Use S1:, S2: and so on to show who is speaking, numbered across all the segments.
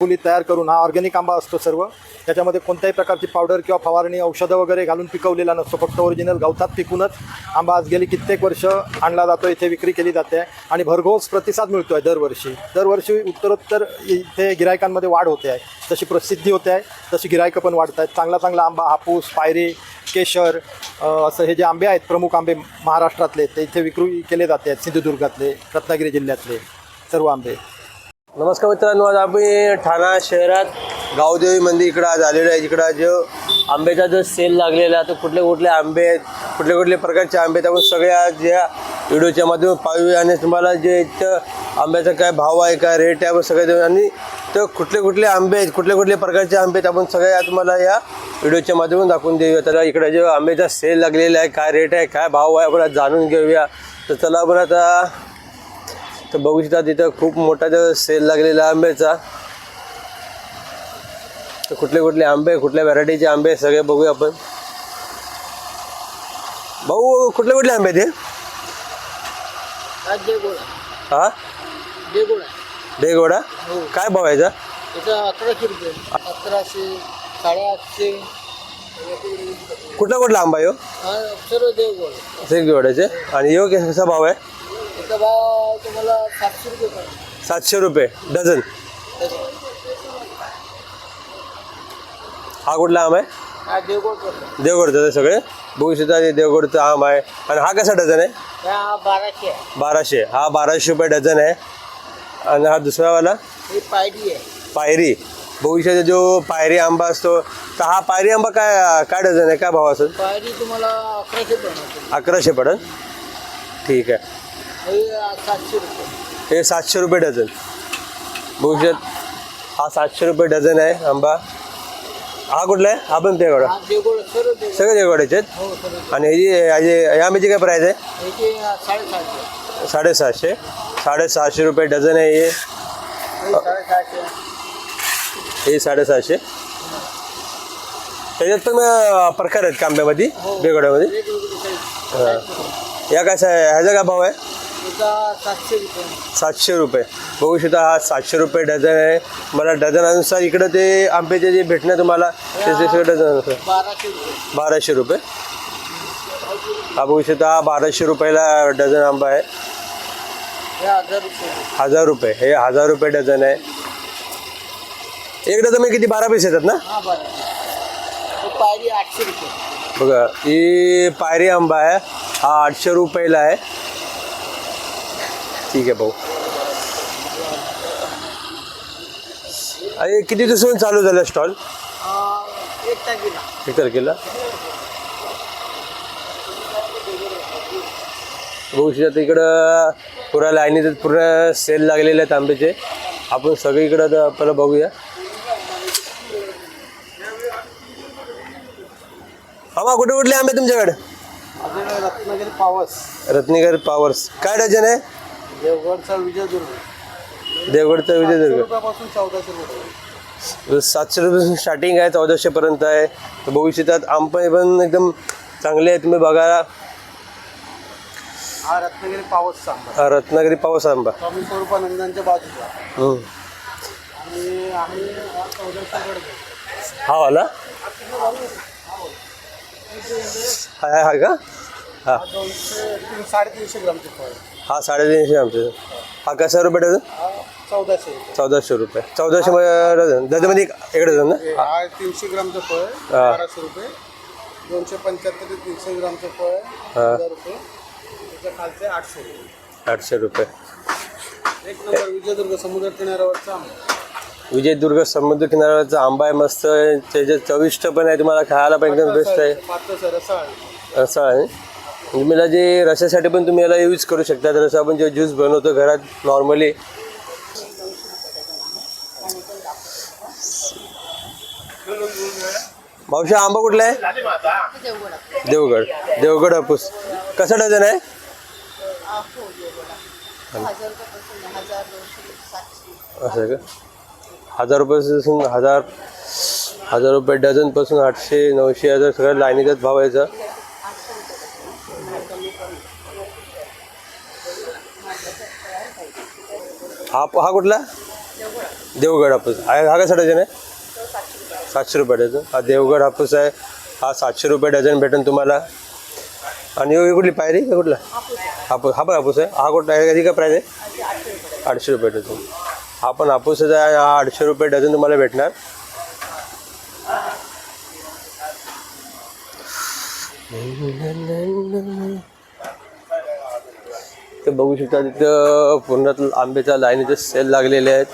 S1: फुली तयार करून, हा ऑर्गॅनिक आंबा असतो सर्व, त्याच्यामध्ये कोणत्याही प्रकारची पावडर किंवा फवारणी औषधं वगैरे घालून पिकवलेला नसतो, फक्त ओरिजिनल गवतात पिकूनच आंबा आज गेली कित्येक वर्ष आणला जातो, इथे विक्री केली जाते आणि भरघोस प्रतिसाद मिळतो आहे दरवर्षी उत्तरोत्तर इथे गिरायकांमध्ये वाढ होते आहे, जशी प्रसिद्धी होते आहे तशी गिरायकं पण वाढत आहेत. चांगला आंबा, हापूस, पायरी, केशर असं हे जे आंबे आहेत प्रमुख आंबे महाराष्ट्रातले, ते इथे विक्री केले जाते आहेत. सिंधुदुर्गातले, रत्नागिरी जिल्ह्यातले सर्व आंबे.
S2: नमस्कार मित्रांनो, आज आम्ही ठाणा शहरात गावदेवी मंदिर इकडं आज आलेलो आहे. इकडं जो आंब्याचा जो सेल लागलेला आहे, तर कुठले आंबे आहेत, कुठले प्रकारचे आंबे आहेत, आपण सगळ्या ज्या व्हिडिओच्या माध्यमातून पाहूया आणि तुम्हाला जे इथं आंब्याचा काय भाव आहे, काय रेट आहे, आपण सगळे आणि तर कुठले आंबे आहेत, कुठले प्रकारचे आंबे आहेत, आपण सगळ्या तुम्हाला या व्हिडिओच्या माध्यमातून दाखवून देऊया. तर इकडे जो आंब्याचा सेल लागलेला आहे, काय रेट आहे, काय भाव आहे, आपण आज जाणून घेऊया. तर चला आपण आता तर बघू शकता तिथं खूप मोठा जो सेल लागलेला आंब्याचा. तर कुठले आंबे, कुठल्या व्हरायटीचे आंबे सगळे बघूया आपण. भाऊ कुठले आंबे ते? हा, देगोडा. काय भाव आहे याचा?
S3: 1100 रुपये. 1100, 850.
S2: कुठला आंबा आहे?
S3: सर्व देवगड.
S2: देगोड्याचे. आणि यो कसा भाव आहे?
S3: त्याचा भाव तुम्हाला 700 रुपये पडेल.
S2: 700 रुपये डझन. हा कुठला आंबा आहे?
S3: हा देवगड.
S2: देवगडचं सगळे बघू शकता. देवगडचा आंबा आहे. आणि हा कसा डझन आहे?
S3: हा 1200 आहे.
S2: 1200. हा 1200 रुपये डझन आहे. आणि हा दुसरावाला
S3: ही पायरी आहे.
S2: पायरी. बघू शकता जो पायरी आंबा असतो, तर हा पायरी आंबा काय डझन आहे, काय भाव असेल?
S3: पायरी तुम्हाला 1100 पडेल.
S2: 1100 पडेल. ठीक आहे.
S3: हे 700 रुपये.
S2: हे 700 रुपये डझन. बघू शकता हा 700 रुपये डझन आहे आंबा. हा कुठला आहे? हा पण देवगड.
S3: हा देवगड, सर्व देवगड.
S2: सगळे देवगडाचे आहेत.
S3: हो सर्व.
S2: आणि या आंब्याची काय प्राईस आहे?
S3: याचे 750.
S2: 750. 750 रुपये डझन आहे हे.
S3: 750.
S2: हे 750. त्याच्यात पण प्रकार आहेत का आंब्यामध्ये, देवगडामध्ये? हां. या काय ह्याचा काय भाव आहे?
S3: 700 रुपये.
S2: 700 रुपये. बघू शकता हा 700 रुपये डझन आहे. मला डझनानुसार इकडं ते आंब्याचे जे भेटणार तुम्हाला ते डझनानुसार
S3: 1200 रुपये.
S2: 1200 रुपये. हा बघू शकता हा 1200 रुपयाला डझन आंबा आहे.
S3: हे 1000 रुपये.
S2: 1000 रुपये. हे 1000 रुपये डझन आहे. एक डझन किती 12 पीस येतात ना?
S3: हा 12. पायरी 800 रुपये.
S2: बघा ही पायरी आंबा आहे. हा 800 रुपयाला आहे. ठीक आहे भाऊ. अरे किती दिवसांनी चालू झालं स्टॉल?
S3: 1 तारखेला.
S2: 1 तारखेला. बघू शकता इकडं पुरा लाईनीत पूर्ण सेल लागलेले आहेत आंब्याचे. आपण सगळीकडं पहिलं बघूया. आंबा कुठले आंबे तुमच्याकडे?
S3: रत्नागिरी पावस.
S2: रत्नागिरी पावर्स. काय डझन आहे?
S3: देवगडचा विजयदुर्ग.
S2: देवगडचा विजयदुर्ग.
S3: रुपयापासून 1400 रुपये.
S2: 700 रुपये स्टार्टिंग आहे, 1400 पर्यंत आहे. तर बघू शकतात आंबे पण एकदम चांगले आहे. तुम्ही बघा.
S3: हा रत्नागिरी पावसचा आंबा.
S2: रत्नागिरी पावस आंबा.
S3: स्वामी स्वरूपानंदांच्या बाजूला. आणि आम्ही 1400
S2: हा वाला हा का? हा
S3: 350 ग्रामचे फळ.
S2: हा 350 ग्रामचे. हा कसा रुपये डझन?
S3: 1400.
S2: 1400 रुपये. 1400 डझन. डझनमध्ये एक डझन ना?
S3: हा 300 ग्रामचं फळ 1200 रुपये. 275 ते 300 ग्रामचं फळ 1000 रुपये. त्याच्या खालचे 800 रुपये.
S2: 800 रुपये.
S3: एक नंबर विजयदुर्ग समुद्र किनाऱ्यावरचा आंबा.
S2: विजयदुर्ग समुद्र किनाऱ्याचा आंबा आहे. मस्त आहे. त्याच्यात चविष्ट पण आहे. तुम्हाला खायला पण एकदम बेस्ट आहे. असं आहे. म्हणजे मला जे रसासाठी पण तुम्ही याला यूज करू शकता. रसा आपण जे ज्यूस बनवतो घरात नॉर्मली. मावशी आंबा कुठला आहे? देवगड हापूस. कसा डझन आहे? असं का? 1000 रुपयापासून 1000 रुपये डझनपासून 800, 900, 1000 सगळ्या लाईनीचाच भाव यायचा. हा कुठला? देवगड हापूस हा कसा डझन आहे? 700 रुपये डझन. हा देवगड हापूस आहे, हा 700 रुपये डझन भेटेल तुम्हाला. आणि ही कुठली पायरी का कुठला हापूस? हा पण हापूस आहे. हा कुठला आहे? कधी काय प्राईस आहे? 800 रुपये डझन. हा पण हापूसच आहे. हा 800 रुपये डझन तुम्हाला भेटणार. ते बघू शकता तिथं पूर्ण आंब्याच्या लाईनीचे सेल लागलेले आहेत.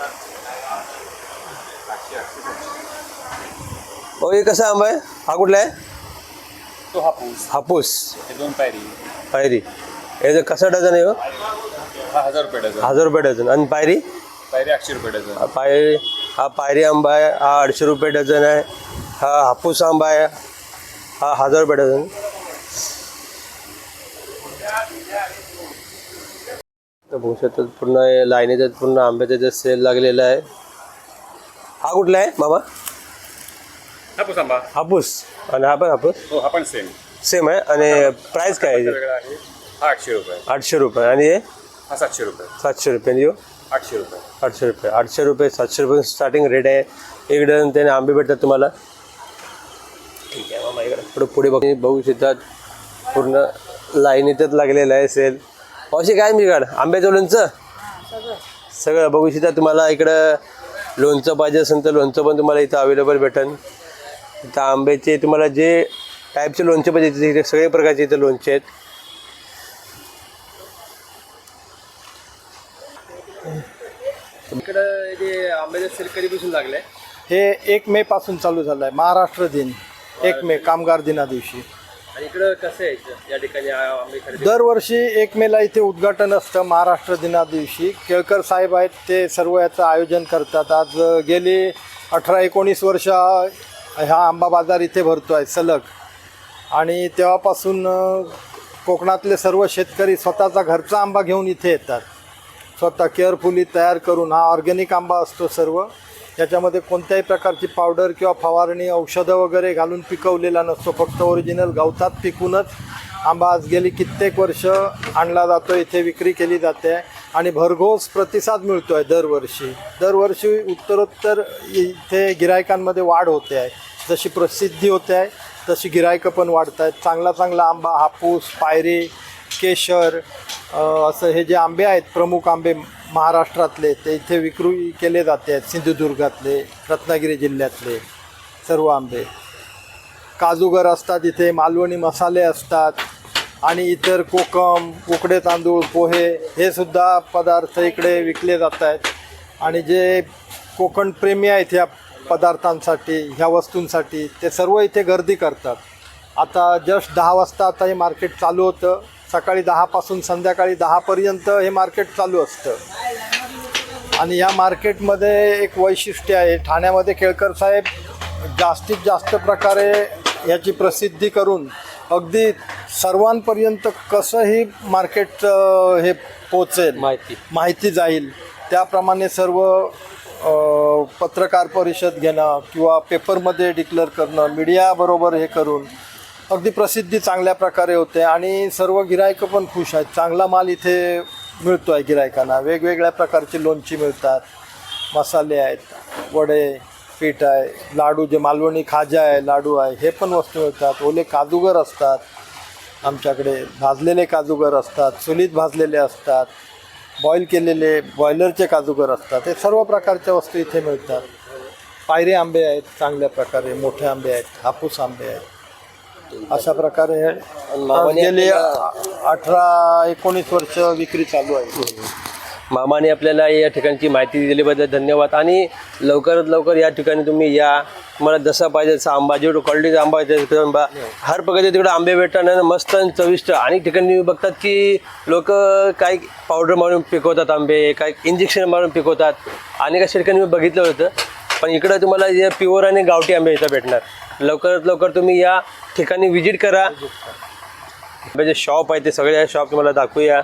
S2: हो, हे कसा आंबा आहे? हा कुठला आहे?
S3: तो हापूस.
S2: हापूस
S3: हे 2 पायरी.
S2: पायरी हे कसा डझन आहे हो?
S3: हा 1000 रुपये डझन.
S2: 1000 रुपये डझन. आणि पायरी?
S3: पायरी 800 रुपये डझन.
S2: पायरी हा पायरी आंबा आहे, हा 800 रुपये डझन आहे. हा हापूस आंबा आहे, हा 1000 रुपये डझन. तर बघू शकतो पूर्ण लाईनीचे पूर्ण आंब्याचे जे सेल लागलेला आहे. हा कुठला आहे मामा?
S3: हापूस आंबा.
S2: हापूस. आणि हा पण हापूस
S3: हो, हा पण सेम.
S2: सेम आहे. आणि प्राईस काय आहे?
S3: वेगळा आहे. हा 800 रुपये.
S2: 800 रुपये. आणि हे
S3: हा 700 रुपये.
S2: 700 रुपये. आणि
S3: 800 रुपये.
S2: 800 रुपये. 800 रुपये 700 रुपये स्टार्टिंग रेट आहे. एक डझन त्याने आंबे भेटतात तुम्हाला. ठीक आहे मामा, इकडे पुढे बघू शकतात पूर्ण लाईनीतच लागलेलं आहे सेल. अशी काय मी काढ आंब्याचं लोणचं सगळं बघू शकता. तुम्हाला इकडं लोणचं पाहिजे असेल तर लोणचं पण तुम्हाला इथं अवेलेबल भेटेल. इथं आंब्याचे तुम्हाला जे टाईपचे लोणचे पाहिजे तिथे सगळे प्रकारचे इथं लोणचे आहेत. इकडं जे आंब्याचं सेल कधीपासून लागलं आहे?
S1: हे 1 मे पासून चालू झालं आहे. महाराष्ट्र दिन 1 मे कामगार दिना दिवशी.
S2: आणि इकडं कसं आहे या ठिकाणी आंबे खरेदी?
S1: दरवर्षी 1 मेला इथे उद्घाटन असतं महाराष्ट्र दिना दिवशी. केळकर साहेब आहेत ते सर्व याचं आयोजन करतात. आज गेली 18-19 वर्ष हा आंबा बाजार इथे भरतो आहे सलग. आणि तेव्हापासून कोकणातले सर्व शेतकरी स्वतःचा घरचा आंबा घेऊन इथे येतात. स्वतः केअरफुली तयार करून. हा ऑर्गॅनिक आंबा असतो सर्व. याच्यामध्ये कोणत्याही प्रकारची पावडर किंवा फवारणी औषधं वगैरे घालून पिकवलेला नसतो. फक्त ओरिजिनल गवतात पिकूनच आंबा आज गेली कित्येक वर्ष आणला जातो, इथे विक्री केली जाते. आणि भरघोस प्रतिसाद मिळतो आहे दरवर्षी उत्तरोत्तर इथे गिरायकांमध्ये वाढ होते आहे. जशी प्रसिद्धी होते आहे तशी गिरायकं पण वाढत आहेत. चांगला आंबा हापूस, पायरी, केशर असं हे जे आंबे आहेत प्रमुख आंबे महाराष्ट्रातले ते इथे विक्री केले जाते आहेत. सिंधुदुर्गातले, रत्नागिरी जिल्ह्यातले सर्व आंबे. काजूगर असतात इथे, मालवणी मसाले असतात आणि इतर कोकम, उकडे तांदूळ, पोहे हे सुद्धा पदार्थ इकडे विकले जात आहेत. आणि जे कोकण प्रेमी आहेत ह्या पदार्थांसाठी, ह्या वस्तूंसाठी ते सर्व इथे गर्दी करतात. आता जस्ट 10 वाजता आता हे मार्केट चालू होतं. सकाळी 10 पासून संध्याकाळी 10 पर्यंत हे मार्केट चालू असतं. आणि या मार्केटमध्ये एक वैशिष्ट्य आहे. ठाण्यामध्ये केळकर साहेब जास्तीत जास्त प्रकारे याची प्रसिद्धी करून अगदी सर्वांपर्यंत कसंही मार्केटचं हे पोचेल, माहिती जाईल त्याप्रमाणे सर्व पत्रकार परिषद घेणं किंवा पेपरमध्ये डिक्लेअर करणं, मीडियाबरोबर हे करून अगदी प्रसिद्धी चांगल्या प्रकारे होते. आणि सर्व गिरायकं पण खुश आहेत. चांगला माल इथे मिळतो आहे गिरायकांना. वेगवेगळ्या प्रकारची लोणची मिळतात, मसाले आहेत, वडे, पीठ आहे, लाडू जे मालवणी खाजा आहे, लाडू आहे, हे पण वस्तू मिळतात. ओले काजूगर असतात आमच्याकडे, भाजलेले काजूगर असतात, चुलीत भाजलेले असतात, बॉईल केलेले बॉयलरचे काजूगर असतात. हे सर्व प्रकारच्या वस्तू इथे मिळतात. पायरी आंबे आहेत चांगल्या प्रकारे, मोठे आंबे आहेत, हापूस आंबे आहेत. अशा प्रकारे गेली 18-19 वर्ष विक्री चालू आहे.
S2: मामाने आपल्याला या ठिकाणची माहिती दिल्याबद्दल धन्यवाद. आणि लवकरात लवकर या ठिकाणी तुम्ही या. तुम्हाला जसा पाहिजे तसा आंबा, जेवढं क्वालिटीचा आंबा आहे आंबा हर प्रकारचे तिकडे आंबे भेटतात. मस्त आणि चविष्ट. आणि ठिकाणी तुम्ही बघतात की लोक काही पावडर मारून पिकवतात आंबे, काही इंजेक्शन मारून पिकवतात. आणि काही ठिकाणी मी बघितलं होतं. पण इकडं तुम्हाला जे प्युअर आणि गावठी आंबे इथं भेटणार. लवकरात लवकर तुम्ही या ठिकाणी विजिट करा. जे शॉप आहे ते सगळे शॉप तुम्हाला दाखवूया.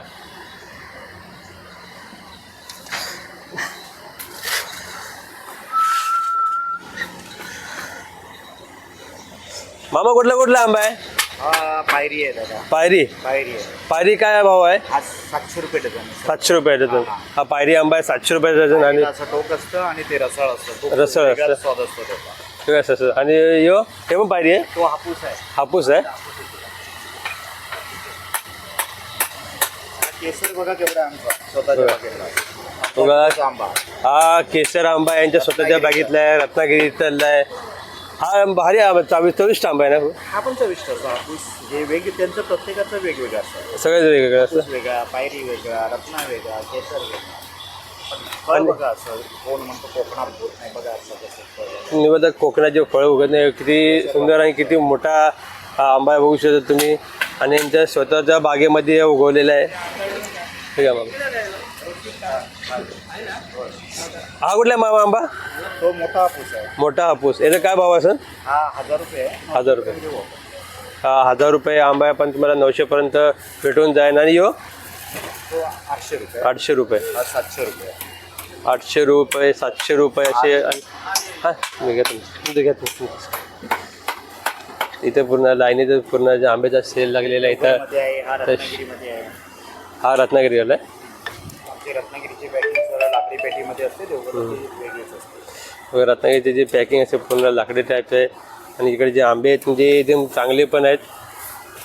S2: मामा कुठला आंबा आहे?
S4: हा पायरी आहे दादा,
S2: पायरी
S4: पायरी आहे.
S2: पायरी काय भाव आहे?
S4: हा 700 रुपये डझन.
S2: 700 रुपये डझन. हा पायरी आंबा आहे 700 रुपये डझन. आणि
S4: असं टोक असतं आणि ते रसाळ असतं. तो
S2: रसाळ
S4: वेगळाच
S2: असतं.
S4: स्वाद असतो त्याचा.
S2: ठीक आहे. आणि यो हे पण पायरी आहे,
S4: तो हापूस आहे.
S2: हापूस आहे.
S4: हा केसर बघा केवढा आमचा स्वतःच्या बागेतला.
S2: बघा.
S4: हापूस आंबा.
S2: हा केसर आंबा यांच्या स्वतःच्या बागेतला आहे, रत्नागिरीतला आहे. हा भारी आंबा, चविष्ट आंबा आहे ना.
S4: हा पण चविष्ट असतो हापूस. हे त्यांचं प्रत्येकाचं वेगवेगळं असतं.
S2: सगळ्याच वेगवेगळं असतं.
S4: हापूस वेगळा, पायरी वेगळा, रत्ना वेगळा, केसर वेगळा. फळ बघा असं कोण म्हणतो कोकणात होत नाही, बघा असं कसं फळ.
S2: निवडक कोकणाचे फळ उगत नाही, किती सुंदर आणि किती मोठा हा आंबा आहे बघू शकता तुम्ही. आणि यांच्या स्वतःच्या बागेमध्ये उगवलेला आहे. ठीक आहे मग. हा कुठला मामा आंबा?
S4: तो मोठा हापूस आहे.
S2: मोठा हापूस. याचा काय भाव असं?
S4: हा 1000 रुपये आहे.
S2: 1000 रुपये. हा 1000 रुपये आंबा आहे, पण तुम्हाला 900पर्यंत भेटून जाईल. आणि यो
S4: तो 800 रुपये.
S2: 800 रुपये.
S4: हा 700 रुपये.
S2: 800 रुपये, 700 रुपये असे. हां मी घेतो, इथे पूर्ण लाईनीचं पूर्ण जे आंब्याचा सेल लागलेला आहे इथं.
S4: मध्ये आहे, हा रत्नागिरीमध्ये आहे.
S2: हा रत्नागिरीवाला आहे.
S4: आमची रत्नागिरीची पॅकिंग जरा लाकडी पेटीमध्ये असते, देवगडची वेगळीच असते.
S2: रत्नागिरीची जी पॅकिंग असते पूर्ण लाकडी टाईपचं आहे. आणि इकडे जे आंबे आहेत म्हणजे एकदम चांगले पण आहेत.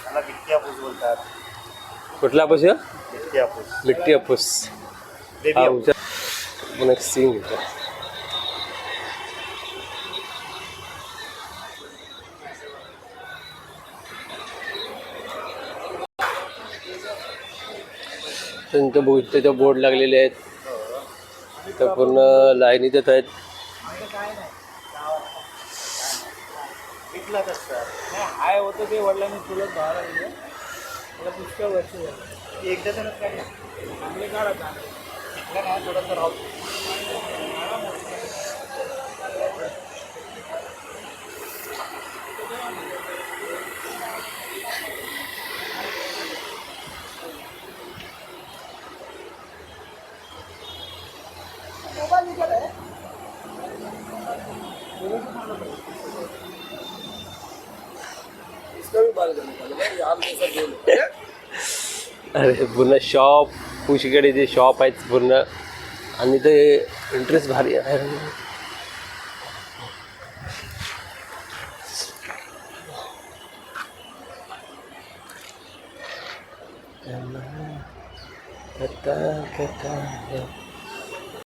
S4: त्याला बिट्टी हापूस बोलतात.
S2: कुठला हापूस?
S4: बिट्टी हापूस.
S2: मिट्टी हापूस.
S4: देवी
S2: हा
S4: हापूस.
S2: पुन्हा सिंग घेतो. त्यांचं बघू त्याच्या बोर्ड लागलेले आहेत. तर पूर्ण लाईनीतच आहेत.
S4: विकलाच असतात. नाही हाय होतं ते वडिलांनी तुला बाहेर आलेलं त्याला पुष्कळ वर्ष झालं. एकदा तर काय चांगले काढत नाही थोडंसं राहू.
S2: अरे पूर्ण शॉप पुशीकडे जे शॉप आहेत पूर्ण. आणि ते इंटरेस्ट भारी आहे. कथा